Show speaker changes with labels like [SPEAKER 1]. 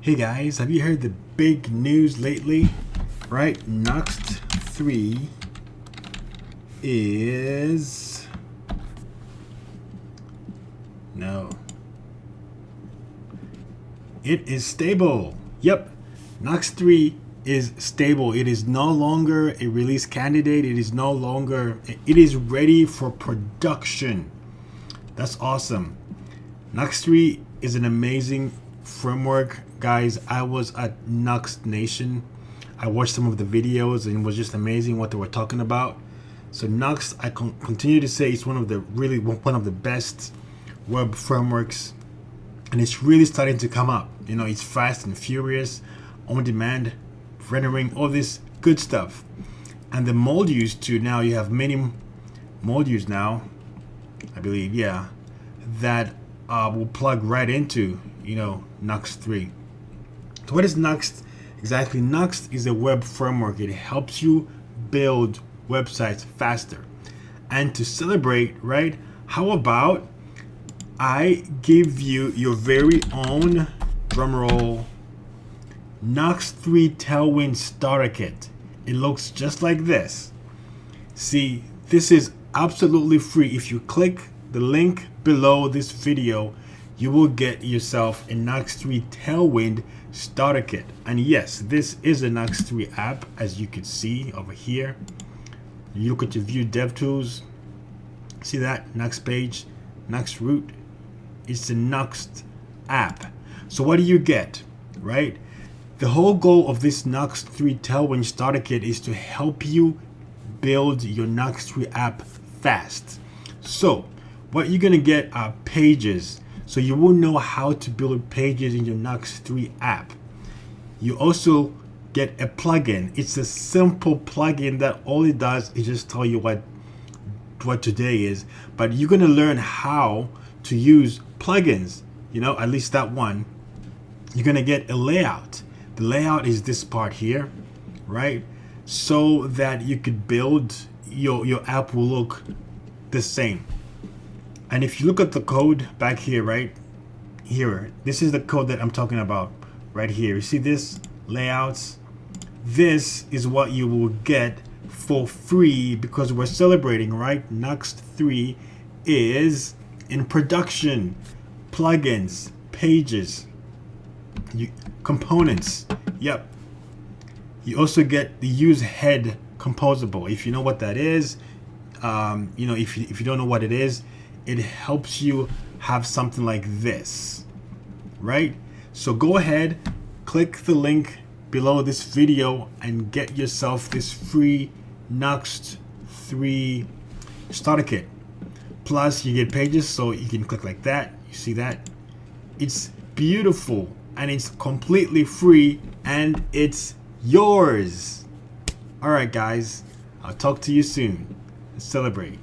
[SPEAKER 1] Hey guys, have you heard the big news lately? Right, Nuxt 3 is... No. It is stable. Yep, Nuxt 3 is stable. It is no longer a release candidate. It is no longer... It is ready for production. That's awesome. Nuxt 3 is an amazing framework. Guys, I was at Nuxt Nation. I watched some of the videos and it was just amazing what they were talking about. So Nuxt, I continue to say it's one of the best web frameworks, and it's really starting to come up. You know, it's fast and furious, on demand, rendering, all this good stuff. And the modules too, now you have many modules now, I believe, yeah, that will plug right into, you know, Nuxt 3. So what is Nuxt exactly? Nuxt is a web framework. It helps you build websites faster. And to celebrate, right, how about I give you your very own, drumroll, Nuxt 3 Tailwind Starter Kit. It looks just like this. See, this is absolutely free. If you click the link below this video, you will get yourself a Nuxt 3 Tailwind Starter Kit. And yes, this is a Nuxt 3 app, as you can see over here. You look at your view dev tools, see that Nuxt page, Nuxt root. It's a Nuxt app. So what do you get, right? The whole goal of this Nuxt 3 Tailwind Starter Kit is to help you build your Nuxt 3 app fast. So what you're gonna get are pages. So you will know how to build pages in your Nuxt 3 app. You also get a plugin. It's a simple plugin that all it does is just tell you what today is, but you're gonna learn how to use plugins, you know, at least that one. You're gonna get a layout. The layout is this part here, right? So that you could build your app will look the same. And if you look at the code back here, right here, this is the code that I'm talking about right here. You see this layouts? This is what you will get for free because we're celebrating, right? Nuxt 3 is in production. Plugins, pages, components. Yep. You also get the use head composable. If you know what that is, you know, if you don't know what it is, it helps you have something like this, right? So go ahead, click the link below this video and get yourself this free Nuxt 3 starter kit. Plus you get pages, so you can click like that. You see that? It's beautiful and it's completely free and it's yours. All right, guys, I'll talk to you soon. Celebrate.